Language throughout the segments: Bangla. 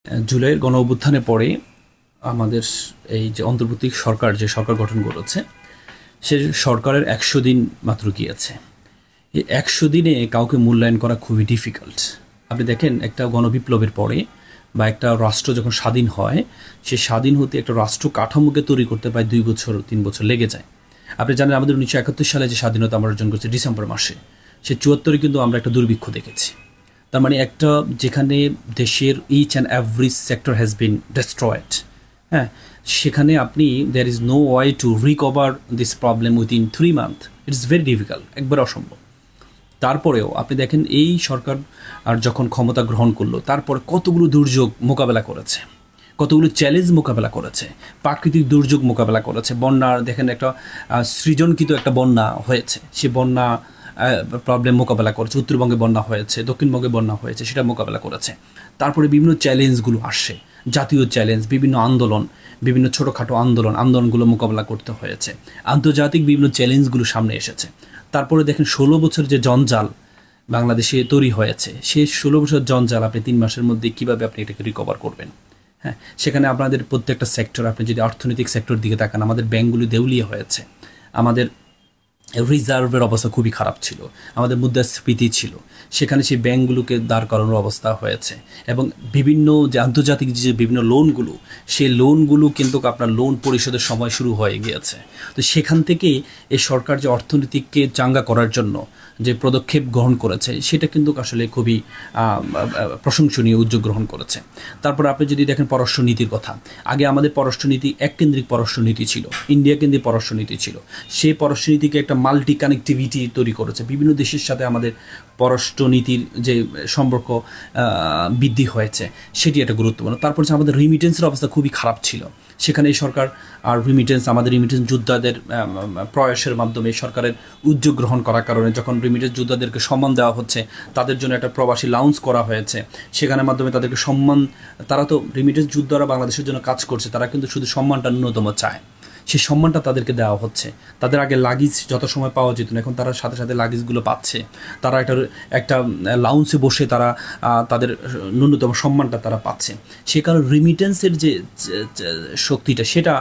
জুলাইয়ের গণঅভ্যুত্থানের পরে আমাদের এই যে অন্তর্বর্তী সরকার যে সরকার গঠন করেছে সে সরকারের 100 দিন মাত্র গিয়েছে। এই 100 দিনে কাউকে মূল্যায়ন করা খুবই ডিফিকাল্ট। আপনি দেখেন একটা গণবিপ্লবের পরে বা একটা রাষ্ট্র যখন স্বাধীন হয় সে স্বাধীন হতে একটা রাষ্ট্র কাঠামোকে তৈরি করতে প্রায় 2 বছর 3 বছর লেগে যায়। আপনি জানেন আমাদের 1971 সালে যে স্বাধীনতা আমরা অর্জন করেছি ডিসেম্বর মাসে, সে 74-এ কিন্তু আমরা একটা দুর্ভিক্ষ দেখেছি। তার মানে একটা যেখানে দেশের each and every sector has been destroyed, হ্যাঁ, সেখানে আপনি there is no way to recover this problem within 3 month. It's very difficult, একবার অসম্ভব। তারপরেও আপনি দেখেন এই সরকার আর যখন ক্ষমতা গ্রহণ করলো তারপরে কতগুলো দুর্যোগ মোকাবেলা করেছে, কতগুলো চ্যালেঞ্জ মোকাবেলা করেছে, প্রাকৃতিক দুর্যোগ মোকাবেলা করেছে। বন্যার দেখেন একটা সৃজনকৃত একটা বন্যা হয়েছে, সে বন্যা প্রবলেম মোকাবেলা করেছে। উত্তরবঙ্গে বন্যা হয়েছে, দক্ষিণবঙ্গে বন্যা হয়েছে, সেটা মোকাবেলা করেছে। তারপরে বিভিন্ন চ্যালেঞ্জগুলো আসছে, জাতীয় চ্যালেঞ্জ, বিভিন্ন আন্দোলন, বিভিন্ন ছোটোখাটো আন্দোলনগুলো মোকাবেলা করতে হয়েছে। আন্তর্জাতিক বিভিন্ন চ্যালেঞ্জগুলো সামনে এসেছে। তারপরে দেখেন 16 বছর যে জঞ্জাল বাংলাদেশে তৈরি হয়েছে, সেই 16 বছর জঞ্জাল আপনি 3 মাসের মধ্যে কীভাবে আপনি এটাকে রিকভার করবেন? হ্যাঁ, সেখানে আপনাদের প্রত্যেকটা সেক্টর, আপনি যদি অর্থনৈতিক সেক্টর দিকে তাকান, আমাদের ব্যাঙ্কগুলি দেউলিয়া হয়েছে, আমাদের রিজার্ভের অবস্থা খুবই খারাপ ছিল, আমাদের মুদ্রাস্ফীতি ছিল, সেখানে সেই ব্যাঙ্কগুলোকে দাঁড় করানোর অবস্থা হয়েছে। এবং বিভিন্ন যে আন্তর্জাতিক যে বিভিন্ন লোনগুলো, সেই লোনগুলো কিন্তু আপনার লোন পরিশোধের সময় শুরু হয়ে গিয়েছে। তো সেখান থেকেই এই সরকার যে অর্থনীতিকে চাঙ্গা করার জন্য যে পদক্ষেপ গ্রহণ করেছে সেটা কিন্তু আসলে খুবই প্রশংসনীয় উদ্যোগ গ্রহণ করেছে। তারপর আপনি যদি দেখেন পররাষ্ট্রনীতির কথা, আগে আমাদের পররাষ্ট্রনীতি এককেন্দ্রিক পররাষ্ট্রনীতি ছিল, ইন্ডিয়া কেন্দ্রিক পররাষ্ট্রনীতি ছিল। সেই পররাষ্ট্রনীতিকে একটা মাল্টি কানেক্টিভিটি তৈরি করেছে, বিভিন্ন দেশের সাথে আমাদের পররাষ্ট্রনীতির যে সম্পর্ক বৃদ্ধি হয়েছে সেটি একটা গুরুত্বপূর্ণ। তারপর যে আমাদের রিমিটেন্সের অবস্থা খুবই খারাপ ছিল, সেখানে এই সরকার আর আমাদের রিমিটেন্স যোদ্ধাদের প্রয়াসের মাধ্যমে সরকারের উদ্যোগ গ্রহণ করার কারণে যখন রিমিটেন্স যোদ্ধাদেরকে সম্মান দেওয়া হচ্ছে, তাদের জন্য একটা প্রবাসী লাউঞ্জ করা হয়েছে, সেখানের মাধ্যমে তাদেরকে সম্মান, তারা তো রিমিটেন্স যোদ্ধারা বাংলাদেশের জন্য কাজ করছে, তারা কিন্তু শুধু সম্মানটা ন্যূনতম চায়, সেই সম্মানটা তাদেরকে দেওয়া হচ্ছে। তাদের আগে লাগেজ যত সময় পাওয়া যেত না, এখন তারা সাথে সাথে লাগেজগুলো পাচ্ছে, তারা একটা লাউঞ্জে বসে তারা তাদের ন্যূনতম সম্মানটা তারা পাচ্ছে। সে কারণে রিমিটেন্সের যে শক্তিটা সেটা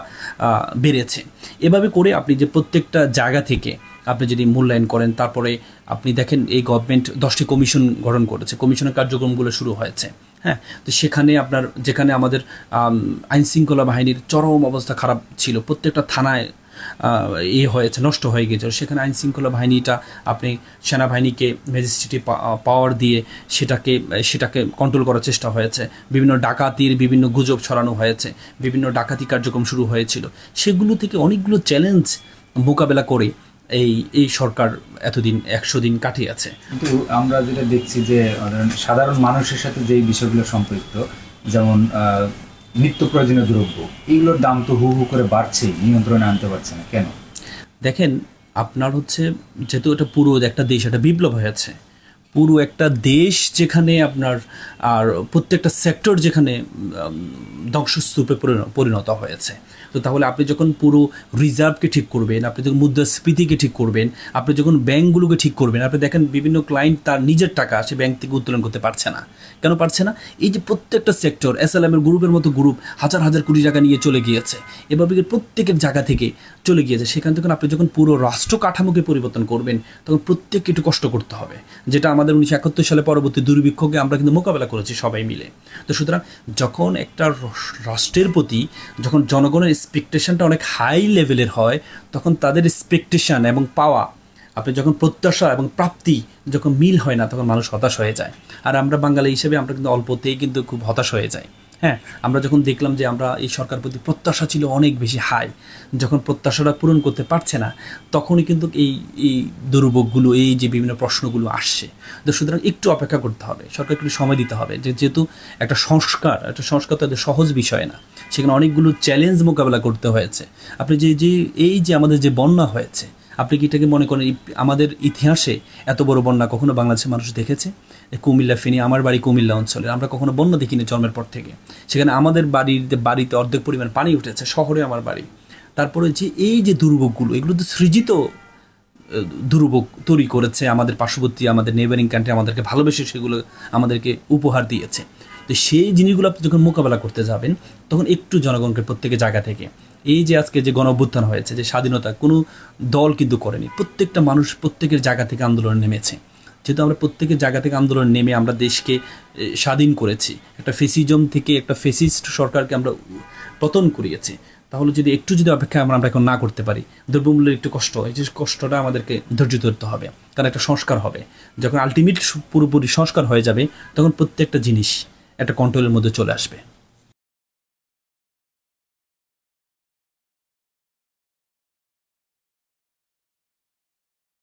বেড়েছে। এভাবে করে আপনি যে প্রত্যেকটা জায়গা থেকে আপনি যদি মূল্যায়ন করেন, তারপরে আপনি দেখেন এই গভর্নমেন্ট 10টি কমিশন গঠন করেছে, কমিশনের কার্যক্রমগুলো শুরু হয়েছে। হ্যাঁ, তো সেখানে আপনার যেখানে আমাদের আইনশৃঙ্খলা বাহিনীর চরম অবস্থা খারাপ ছিল, প্রত্যেকটা থানায় হয়েছে, নষ্ট হয়ে গিয়েছিল, সেখানে আইনশৃঙ্খলা বাহিনীটা আপনি সেনাবাহিনীকে ম্যাজিস্ট্রেটি পাওয়ার দিয়ে সেটাকে কন্ট্রোল করার চেষ্টা হয়েছে। বিভিন্ন ডাকাতির বিভিন্ন গুজব ছড়ানো হয়েছে, বিভিন্ন ডাকাতি কার্যক্রম শুরু হয়েছিল। সেগুলো থেকে অনেকগুলো চ্যালেঞ্জ মোকাবেলা করে এই সরকার এতদিন 100 দিন কাটিয়েছে। কিন্তু আমরা যেটা দেখছি যে সাধারণ মানুষের সাথে যে বিষয়গুলো সম্পৃক্ত, যেমন নিত্য প্রয়োজনীয় দ্রব্য, এগুলোর দাম তো হু হু করে বাড়ছেই, নিয়ন্ত্রণে আনতে পারছে না কেন? দেখেন, আপনার হচ্ছে যেহেতু এটা পুরো একটা দেশ, একটা বিপ্লব হয়েছে, পুরো একটা দেশ যেখানে আপনার আর প্রত্যেকটা সেক্টর যেখানে ধ্বংসস্তূপে পরিণত হয়েছে, তো তাহলে আপনি যখন পুরো রিজার্ভকে ঠিক করবেন, আপনি যখন মুদ্রাস্ফীতিকে ঠিক করবেন, আপনি যখন ব্যাঙ্কগুলোকে ঠিক করবেন, আপনি দেখেন বিভিন্ন ক্লায়েন্ট তার নিজের টাকা সে ব্যাঙ্ক থেকে উত্তোলন করতে পারছে না। কেন পারছে না? এই যে প্রত্যেকটা সেক্টর, এসএলএমের গ্রুপের মতো গ্রুপ হাজার হাজার কোটি টাকা নিয়ে চলে গিয়েছে, এভাবে প্রত্যেকের জায়গা থেকে চলে গিয়েছে। সেখান থেকে আপনি যখন পুরো রাষ্ট্র কাঠামোকে পরিবর্তন করবেন তখন প্রত্যেককে একটু কষ্ট করতে হবে, যেটা আমাদের 1971 সালে পরবর্তী দুর্ভিক্ষকে আমরা কিন্তু মোকাবেলা করেছি সবাই মিলে। তো সুতরাং যখন একটা রাষ্ট্রের প্রতি যখন জনগণের এক্সপেকটেশনটা অনেক হাই লেভেলের হয়, তখন তাদের এক্সপেকটেশন এবং পাওয়া, আপনি যখন প্রত্যাশা এবং প্রাপ্তি যখন মিল হয় না, তখন মানুষ হতাশ হয়ে যায়। আর আমরা বাঙালি হিসেবে আমরা কিন্তু অল্পতেই কিন্তু খুব হতাশ হয়ে যাই। হ্যাঁ, আমরা যখন দেখলাম যে আমরা এই সরকার প্রতি প্রত্যাশা ছিল অনেক বেশি হাই, যখন প্রত্যাশাটা পূরণ করতে পারছে না, তখনই কিন্তু এই দুর্ভোগগুলো, এই যে বিভিন্ন প্রশ্নগুলো আসছে। তো সুতরাং একটু অপেক্ষা করতে হবে, সরকারকে একটু সময় দিতে হবে, যেহেতু একটা সংস্কার তো এত সহজ বিষয় না, সেখানে অনেকগুলো চ্যালেঞ্জ মোকাবেলা করতে হয়েছে। আপনি যে আমাদের যে বন্যা হয়েছে, আপনি কি এটাকে মনে করেন আমাদের ইতিহাসে এত বড় বন্যা কখনো বাংলাদেশের মানুষ দেখেছে? কুমিল্লা, ফেনী, আমার বাড়ি কুমিল্লা অঞ্চলে, আমরা কখনো বন্যা দেখিনি জন্মের পর থেকে। সেখানে আমাদের বাড়িতে অর্ধেক পরিমাণ পানি উঠেছে, শহরে আমার বাড়ি। তারপরে যে এই যে দুর্ভোগগুলো, এগুলো তো সৃজিত দুর্ভোগ তৈরি করেছে আমাদের পার্শ্ববর্তী, আমাদের নেবারিং কান্ট্রি আমাদেরকে ভালোবেসে সেগুলো আমাদেরকে উপহার দিয়েছে। তো সেই জিনিসগুলো আপনি যখন মোকাবেলা করতে যাবেন তখন একটু জনগণকে প্রত্যেকের জায়গা থেকে এই যে আজকে যে গণ অভ্যুত্থান হয়েছে, যে স্বাধীনতা কোনো দল কিন্তু করেনি, প্রত্যেকটা মানুষ প্রত্যেকের জায়গা থেকে আন্দোলনে নেমেছে। যেহেতু আমরা প্রত্যেকের জায়গা থেকে আন্দোলন নেমে আমরা দেশকে স্বাধীন করেছি, একটা ফেসিজম থেকে একটা ফেসিস্ট সরকারকে আমরা পতন করিয়েছি, তাহলে যদি একটু যদি অপেক্ষা আমরা এখন না করতে পারি, দ্রব্যমূল্যের একটু কষ্ট, এই যে কষ্টটা আমাদেরকে ধৈর্য ধরতে হবে, কারণ একটা সংস্কার হবে। যখন আলটিমেট পুরোপুরি সংস্কার হয়ে যাবে তখন প্রত্যেকটা জিনিস একটা কন্ট্রোলের মধ্যে চলে আসবে।